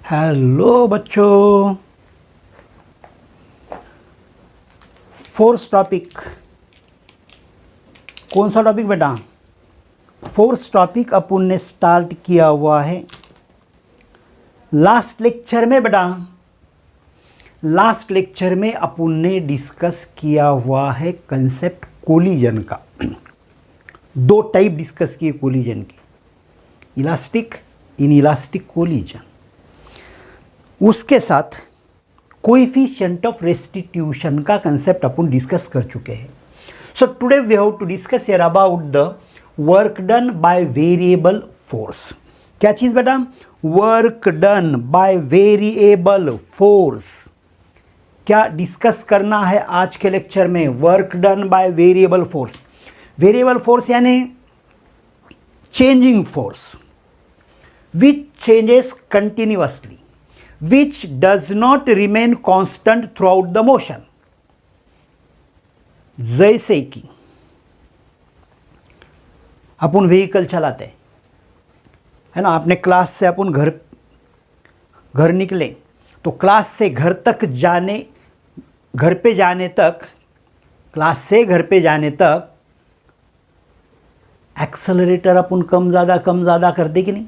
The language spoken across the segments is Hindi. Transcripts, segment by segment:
हेलो बच्चों, फोर्स टॉपिक। कौन सा टॉपिक बेटा? फोर्स टॉपिक अपन ने स्टार्ट किया हुआ है लास्ट लेक्चर में बेटा। लास्ट लेक्चर में अपन ने डिस्कस किया हुआ है कंसेप्ट कोलिजन का। दो टाइप डिस्कस किए कोलिजन के, इलास्टिक, इनइलास्टिक कोलिजन। उसके साथ कोएफिशिएंट ऑफ रेस्टिट्यूशन का कंसेप्ट अपन डिस्कस कर चुके हैं। So today we have to discuss here about the work done by variable force. क्या चीज बेटा? Work done by variable force. क्या डिस्कस करना है आज के लेक्चर में? Work done by variable force. Variable force यानी changing force which changes continuously, which does not remain constant throughout the motion। जैसे कि अपन व्हीकल चलाते हैं, है ना। अपने क्लास से अपन घर निकले तो क्लास से घर तक जाने, घर पे जाने तक, क्लास से घर पे जाने तक एक्सेलरेटर अपन कम ज़्यादा करते कि नहीं?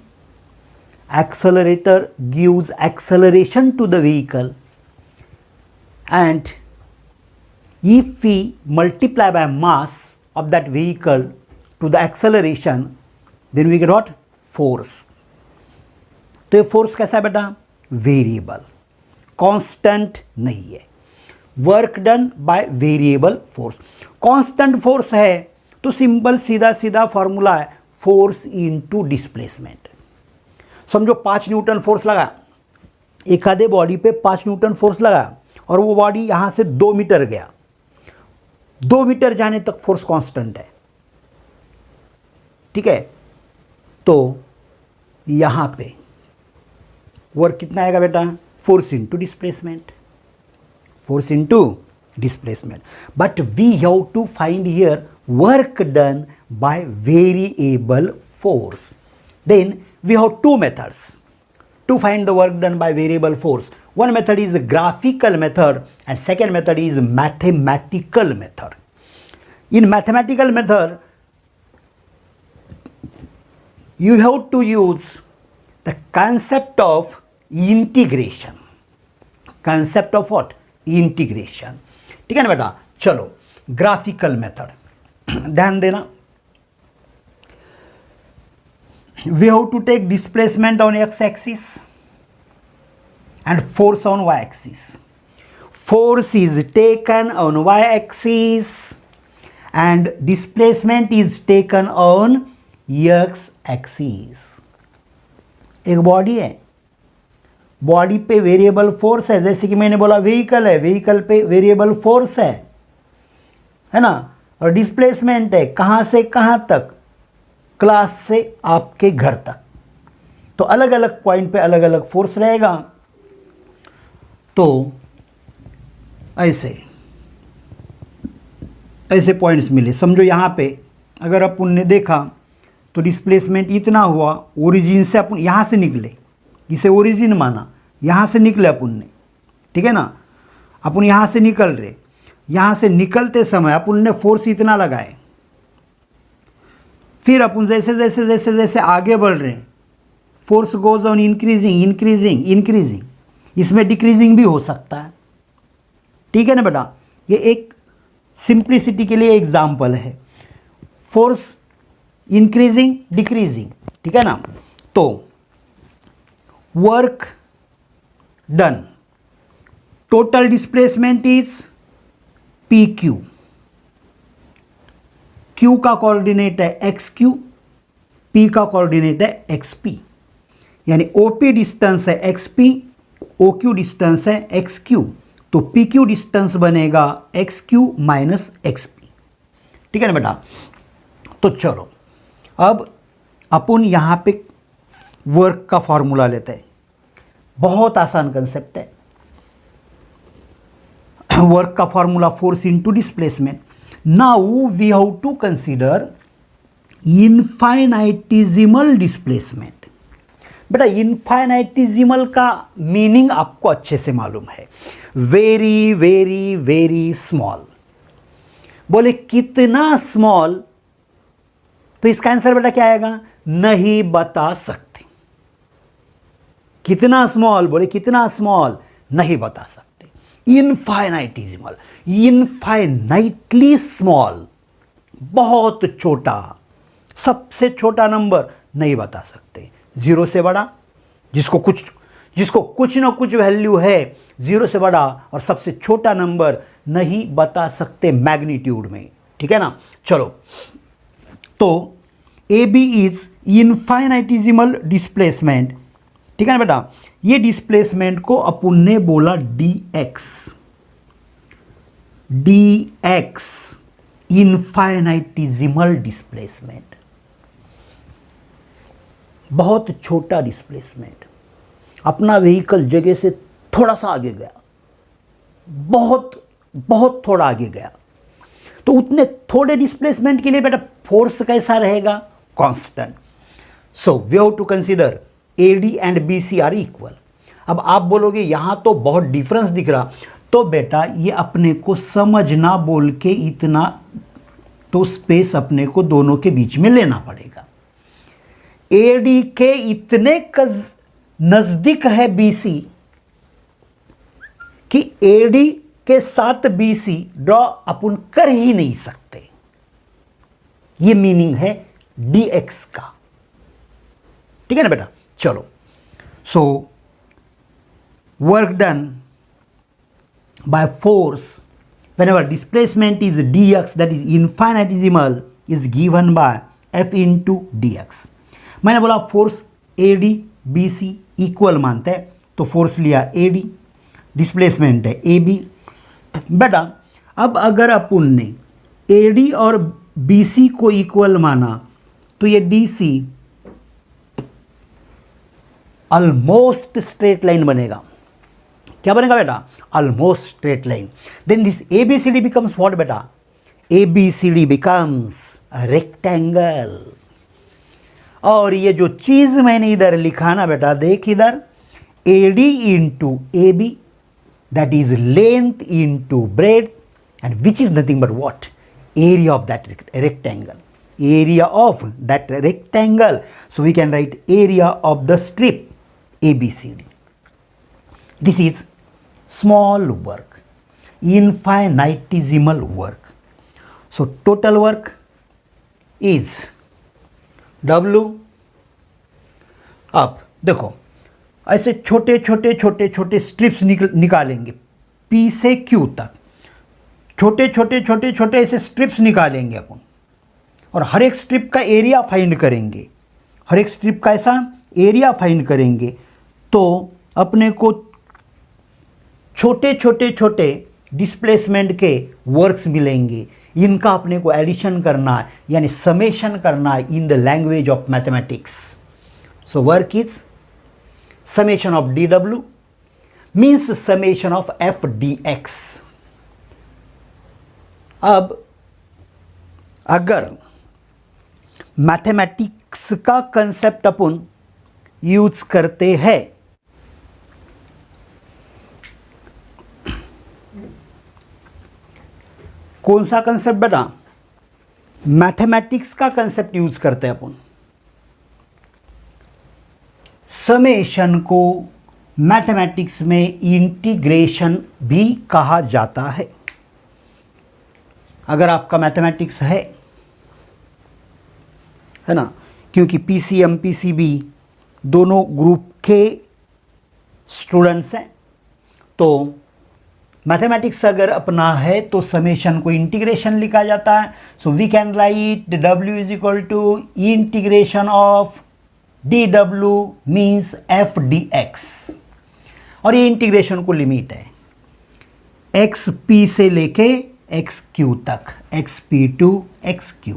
Accelerator gives acceleration to the vehicle, and if we multiply by mass of that vehicle to the acceleration, then we get what? Force। तो ये फोर्स कैसा है बेटा? वेरिएबल, कांस्टेंट नहीं है। Work done by variable force. Constant force है तो सिंपल सीधा फॉर्मूला है, फोर्स इनटू डिस्प्लेसमेंट। समझो 5 न्यूटन फोर्स लगा, एक आधे बॉडी पे 5 न्यूटन फोर्स लगा और वो बॉडी यहाँ से 2 मीटर गया। 2 मीटर जाने तक फोर्स कांस्टेंट है, ठीक है। तो यहाँ पे वर्क कितना आएगा बेटा? Force into displacement, force into displacement. But we have to find here work done by variable force. Then we have two methods to find the work done by variable force. One method is a graphical method and second method is mathematical method. In mathematical method, you have to use the concept of integration. Concept of what? Integration. ठीक है ना बेटा? चलो ग्राफिकल मेथड ध्यान देना। We have to take displacement on x-axis and force on y-axis. Force is taken on y-axis and displacement is taken on x-axis. एक बॉडी है, बॉडी पे वेरिएबल फोर्स है, जैसे कि मैंने बोला व्हीकल है, व्हीकल पे वेरिएबल फोर्स है ना। और डिस्प्लेसमेंट है, कहाँ से कहाँ तक? क्लास से आपके घर तक। तो अलग अलग पॉइंट पे अलग अलग फोर्स रहेगा। तो ऐसे पॉइंट्स मिले। समझो यहाँ पे अगर अपन ने देखा तो डिस्प्लेसमेंट इतना हुआ, ओरिजिन से अपन यहाँ से निकले, इसे ओरिजिन माना, यहाँ से निकले अपन ने, ठीक है ना। अपन यहाँ से निकल रहे, यहाँ से निकलते समय अपन ने फोर्स इतना लगाए, फिर अपन जैसे आगे बढ़ रहे हैं, फोर्स गोज ऑन इंक्रीजिंग। इसमें डिक्रीजिंग भी हो सकता है, ठीक है ना बेटा। ये एक सिंप्लिसिटी के लिए एग्जाम्पल है, फोर्स इंक्रीजिंग डिक्रीजिंग, ठीक है ना। तो work done, total displacement is P Q. Q का कोऑर्डिनेट है XQ, P का कोऑर्डिनेट है XP। यानी OP डिस्टेंस है XP, OQ डिस्टेंस है XQ, तो PQ डिस्टेंस बनेगा XQ माइनस XP, ठीक है ना बेटा। तो चलो अब अपन यहाँ पे वर्क का फॉर्मूला लेते हैं। बहुत आसान कंसेप्ट है। वर्क का formula force into displacement. Now we have to consider infinitesimal displacement। बेटा इनफाइनाइटिजिमल का मीनिंग आपको अच्छे से मालूम है, वेरी वेरी वेरी स्मॉल। बोले कितना स्मॉल, तो इसका आंसर बेटा क्या आएगा, नहीं बता सकते। कितना स्मॉल, बोले कितना स्मॉल, नहीं बता सकते। इनफाइनाइटिजिमल, इनफाइनाइटली स्मॉल, बहुत छोटा, सबसे छोटा नंबर नहीं बता सकते। जीरो से बड़ा, जिसको कुछ ना कुछ वैल्यू है, जीरो से बड़ा और सबसे छोटा नंबर नहीं बता सकते मैग्नीट्यूड में, ठीक है ना। चलो, तो ए बी इज इनफाइनाइटिजिमल डिस्प्लेसमेंट, ठीक है ना बेटा। ये डिस्प्लेसमेंट को अपन ने बोला डी एक्स, इनफाइनाइटिजिमल डिस्प्लेसमेंट, बहुत छोटा डिस्प्लेसमेंट। अपना व्हीकल जगह से थोड़ा सा आगे गया, बहुत बहुत थोड़ा आगे गया, तो उतने थोड़े डिस्प्लेसमेंट के लिए बेटा फोर्स कैसा रहेगा, constant. So we have to consider AD and BC are equal. अब आप बोलोगे यहां तो बहुत डिफरेंस दिख रहा, तो बेटा ये अपने को समझना बोल के इतना तो स्पेस अपने को दोनों के बीच में लेना पड़ेगा। एडी के इतने नजदीक है बीसी कि एडी के साथ बीसी ड्रॉ अपन कर ही नहीं सकते। ये मीनिंग है dx का, ठीक है ना बेटा। चलो, so work done by force whenever displacement is dx, that is infinitesimal, is given by f into dx। मैंने बोला फोर्स AD BC इक्वल मानते हैं, तो फोर्स लिया AD, डिस्प्लेसमेंट है AB। बेटा अब अगर अपन ने AD और BC को इक्वल माना, तो ये DC ऑलमोस्ट स्ट्रेट लाइन बनेगा। क्या बनेगा बेटा, almost straight line. Then this ABCD becomes what बेटा, ABCD बिकम्स रेक्टेंगल। और ये जो चीज मैंने इधर लिखा ना बेटा, देख इधर, AD into AB, that is length into breadth, and which is nothing but what, area of that rectangle, area of that rectangle. So we can write area of the strip ABCD. This is small work, infinitesimal work. So total work is W। अब देखो ऐसे छोटे छोटे छोटे छोटे स्ट्रिप्स निकालेंगे P से Q तक, छोटे छोटे छोटे छोटे ऐसे स्ट्रिप्स निकालेंगे अपन, और हर एक स्ट्रिप का एरिया फाइंड करेंगे, हर एक स्ट्रिप का ऐसा एरिया फाइंड करेंगे, तो अपने को छोटे छोटे छोटे डिस्प्लेसमेंट के वर्क्स मिलेंगे। इनका अपने को एडिशन करना है, यानी समेशन करना है in the language of mathematics. So work is summation of dw means summation of f dx। अब अगर मैथमेटिक्स का कंसेप्ट अपन यूज करते हैं, कौन सा कंसेप्ट बेटा, मैथमेटिक्स का कंसेप्ट यूज करते हैं अपन। समेशन को मैथमेटिक्स में इंटीग्रेशन भी कहा जाता है। अगर आपका मैथमेटिक्स है ना, क्योंकि PCM PCB दोनों ग्रुप के स्टूडेंट्स हैं, तो मैथमेटिक्स अगर अपना है तो समेशन को इंटीग्रेशन लिखा जाता है। So we can write W is equal to integration of dw means f dx, और ये इंटीग्रेशन को लिमिट है xp से लेके xq तक, xp to xq।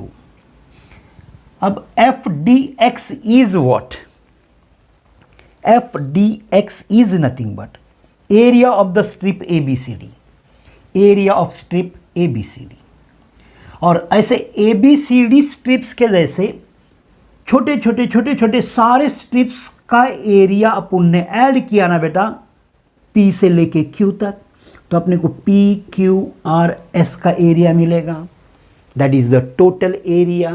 अब f dx is what, f dx is nothing but area of the strip ABCD, area of strip ABCD। और ऐसे ABCD स्ट्रिप्स के जैसे छोटे छोटे छोटे छोटे सारे स्ट्रिप्स का एरिया अपन ने ऐड किया ना बेटा P से लेके Q तक, तो अपने को PQRS का एरिया मिलेगा। That is the total area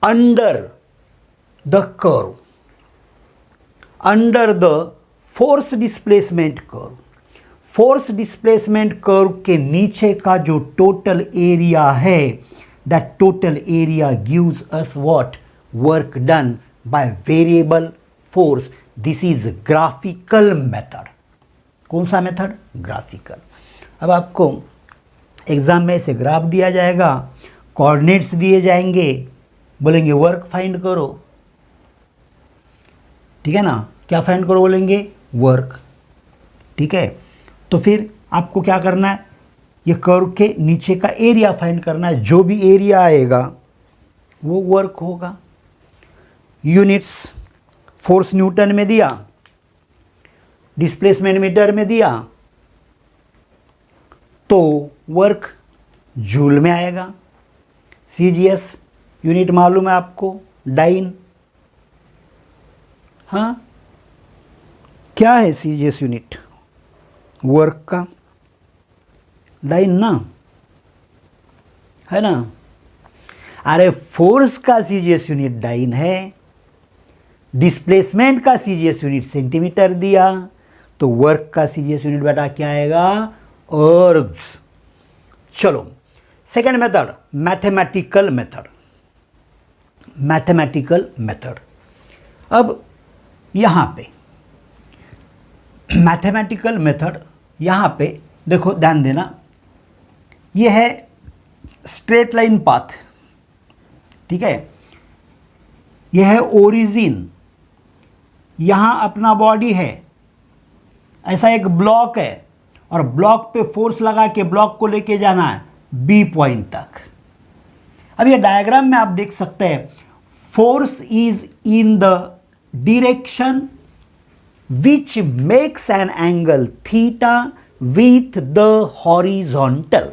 under the curve, under the force displacement curve. Force displacement curve के नीचे का जो टोटल एरिया है, that total area gives us what, work done by variable force. This is graphical method. कौन सा मेथड? ग्राफिकल। अब आपको एग्जाम में ऐसे ग्राफ दिया जाएगा, कोऑर्डिनेट्स दिए जाएंगे, बोलेंगे वर्क फाइंड करो, ठीक है ना, क्या फाइंड करो बोलेंगे? वर्क, ठीक है। तो फिर आपको क्या करना है, ये कर्व के नीचे का एरिया फाइंड करना है, जो भी एरिया आएगा वो वर्क होगा। यूनिट्स फोर्स न्यूटन में दिया, डिस्प्लेसमेंट मीटर में दिया, तो वर्क जूल में आएगा। CGS यूनिट मालूम है आपको, डाइन। हाँ, क्या है CGS यूनिट? वर्क का डाइन ना, है ना। अरे फोर्स का CGS यूनिट डाइन है, डिस्प्लेसमेंट का CGS यूनिट सेंटीमीटर दिया, तो वर्क का CGS यूनिट बेटा क्या आएगा? अर्ग्स। चलो second method, mathematical method. Mathematical method. अब यहां पे मैथमेटिकल मेथड, यहां पे देखो ध्यान देना, ये है स्ट्रेट लाइन पाथ, ठीक है। यह है ओरिजिन, यहां अपना बॉडी है, ऐसा एक ब्लॉक है, और ब्लॉक पे फोर्स लगा के ब्लॉक को लेके जाना है B पॉइंट तक। अब ये डायग्राम में आप देख सकते हैं, force is in the direction which makes an angle theta with the horizontal.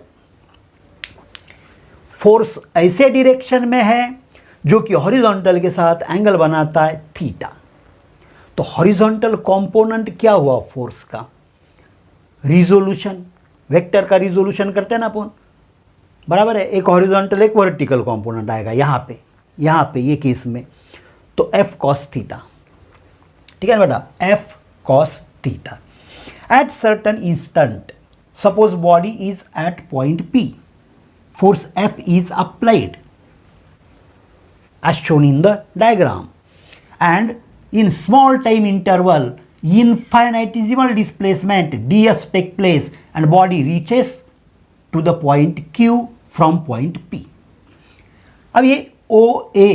Force ऐसे डिरेक्शन में है जो कि हॉरिजॉन्टल के साथ एंगल बनाता है थीटा। तो हॉरिजॉन्टल कंपोनेंट क्या हुआ फोर्स का? रिजोल्यूशन। वेक्टर का रिजोल्यूशन करते हैं ना अपन, बराबर है। एक हॉरिजॉन्टल एक वर्टिकल कंपोनेंट आएगा यहाँ पे ये केस में, तो F cos थीटा, ठीक है ना बेटा, F cos theta. At certain instant, suppose body is at point P, force F is applied as shown in the diagram, and in small time interval infinitesimal displacement ds take place and body reaches to the point Q from point P. अब ये OA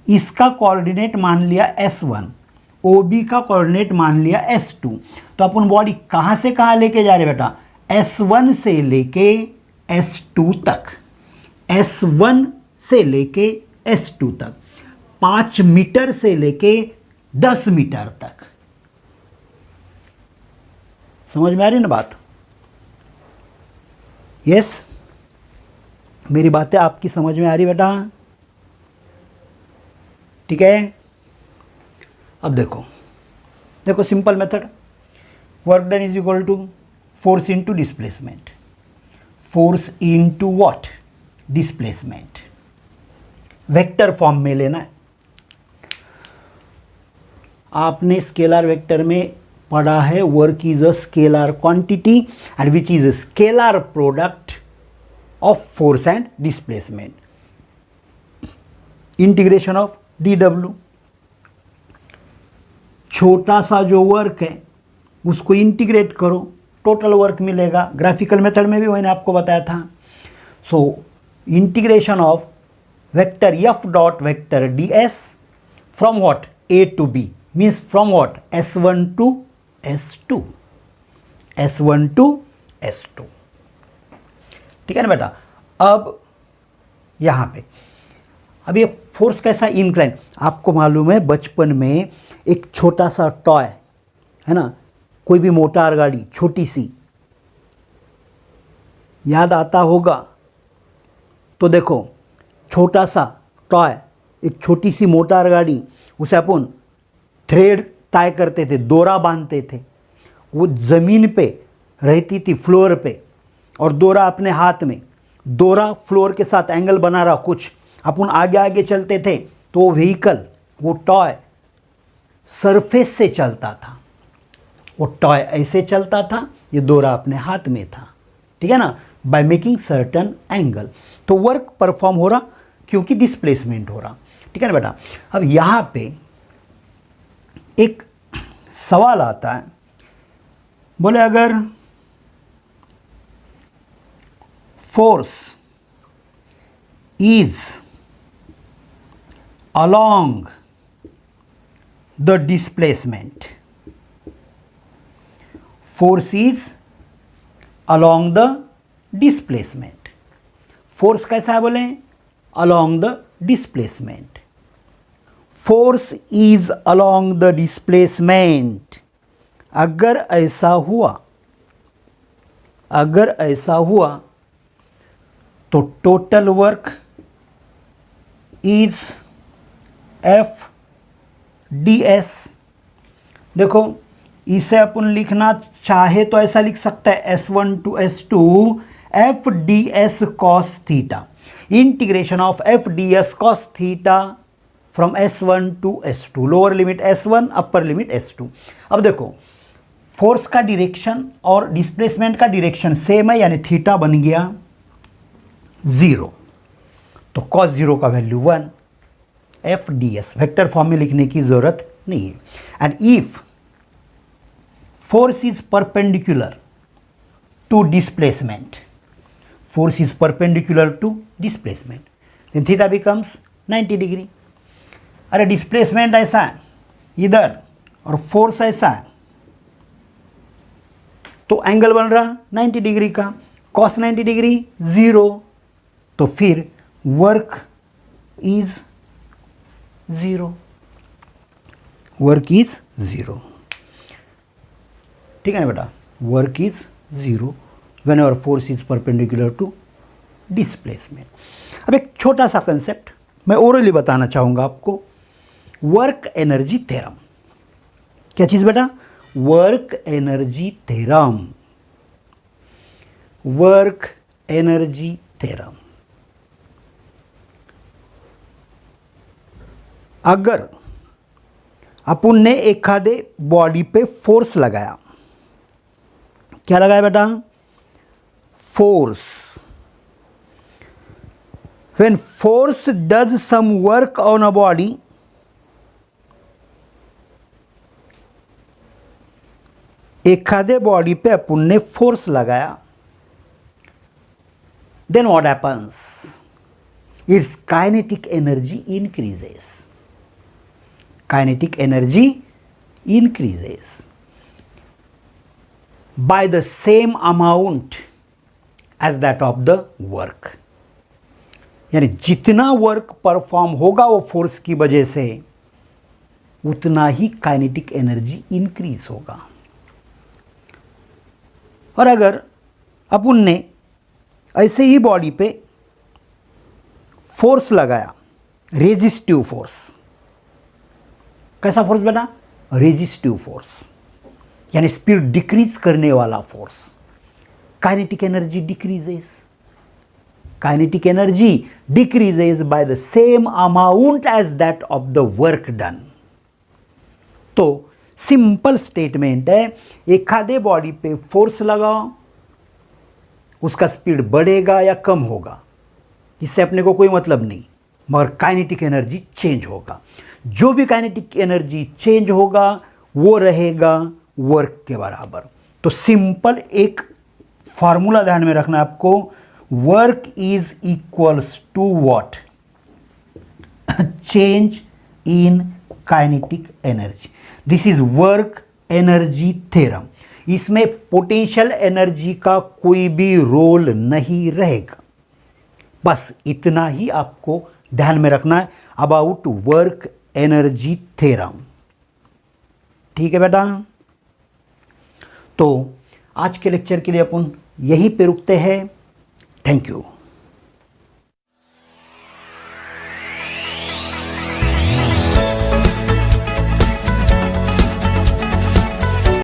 इसका कोऑर्डिनेट मान लिया S1, OB का कोऑर्डिनेट मान लिया S2, तो अपन बॉडी कहां से कहां लेके जा रहे बेटा? S1 से लेके S2 तक, S1 से लेके S2 तक, 5 मीटर से लेके 10 मीटर तक। समझ में आ रही ना बात? यस, मेरी बातें आपकी समझ में आ रही बेटा? ठीक है। अब देखो simple method, work done is equal to force into displacement. Force into what? Displacement. Vector form में लेना है। आपने स्केलर वेक्टर में पढ़ा है, work is a scalar quantity and which is a scalar product of force and displacement. Integration of dw, छोटा सा जो वर्क है उसको इंटीग्रेट करो, टोटल वर्क मिलेगा। ग्राफिकल मेथड में भी मैंने आपको बताया था। So integration of vector f dot vector ds from what? A to B, means from what? S1 to S2, S1 to S2, ठीक है ना बेटा। अब यहां पे अब ये फोर्स कैसा? इंक्लाइन। आपको मालूम है बचपन में एक छोटा सा टॉय है ना, कोई भी मोटर गाड़ी छोटी सी, याद आता होगा? तो देखो छोटा सा टॉय, एक छोटी सी मोटर गाड़ी, उसे अपन थ्रेड टाई करते थे, दोरा बांधते थे, वो ज़मीन पे रहती थी, फ्लोर पे, और दोरा अपने हाथ में, दोरा फ्लोर के साथ एंगल बना रहा कुछ, अपन आगे आगे चलते थे तो वो व्हीकल, वो टॉय सरफेस से चलता था, वो टॉय ऐसे चलता था, ये दोरा अपने हाथ में था, ठीक है ना, बाय मेकिंग सर्टन एंगल। तो वर्क परफॉर्म हो रहा क्योंकि डिस्प्लेसमेंट हो रहा, ठीक है ना बेटा। अब यहाँ पे एक सवाल आता है, बोले अगर force is along the displacement, force is along the displacement, force कैसा है बोले, along the displacement, force is along the displacement. अगर ऐसा हुआ, अगर ऐसा हुआ तो total work is F D S. देखो इसे अपन लिखना चाहे तो ऐसा लिख सकता है S1 to S2 F D S cos theta, integration of F D S cos theta from S1 to S2, lower limit S1 upper limit S2। अब देखो फोर्स का डायरेक्शन और डिस्प्लेसमेंट का डायरेक्शन सेम है, यानी थीटा बन गया 0, तो cos 0 का value 1, F D S vector form में लिखने की जरूरत नहीं है। And if force is perpendicular to displacement, force is perpendicular to displacement, then theta becomes 90 degree. अरे डिस्प्लेसमेंट ऐसा है इधर और फोर्स ऐसा है, तो एंगल बन रहा 90 डिग्री का, cos 90 डिग्री 0, तो फिर वर्क इज 0, वर्क इज 0, ठीक है ना बेटा, work is 0 whenever force is perpendicular to displacement. अब एक छोटा सा कंसेप्ट मैं ओरली बताना चाहूंगा आपको, वर्क एनर्जी थ्योरम। क्या चीज बेटा, work energy theorem, work energy theorem. अगर अपन ने एखादे बॉडी पे फोर्स लगाया, क्या लगाया बेटा, force, when force does some work on a body, एखादे बॉडी पे अपन ने फोर्स लगाया, then what happens, its kinetic energy increases, kinetic energy increases by the same amount as that of the work। यानी जितना वर्क परफॉर्म होगा वो फोर्स की वजह से, उतना ही काइनेटिक एनर्जी इंक्रीज होगा। और अगर अपन ने ऐसे ही बॉडी पे फोर्स लगाया, रेजिस्टिव फोर्स, कैसा फोर्स बेटा, रेजिस्टिव फोर्स, यानी स्पीड डिक्रीज करने वाला force, kinetic energy decreases, kinetic energy decreases by the same amount as that of the work done. तो सिंपल स्टेटमेंट है, एखादे बॉडी पे फोर्स लगाओ, उसका स्पीड बढ़ेगा या कम होगा इससे अपने को कोई मतलब नहीं, मगर काइनेटिक एनर्जी चेंज होगा। जो भी काइनेटिक एनर्जी चेंज होगा वो रहेगा वर्क के बराबर। तो सिंपल एक फॉर्मूला ध्यान में रखना आपको, work is equals to what, change in kinetic energy. This is work energy theorem. इसमें पोटेंशियल एनर्जी का कोई भी रोल नहीं रहेगा। बस इतना ही आपको ध्यान में रखना है अबाउट वर्क एनर्जी थ्योरम। ठीक है बेटा, तो आज के लेक्चर के लिए अपन यहीं पे रुकते हैं। Thank you.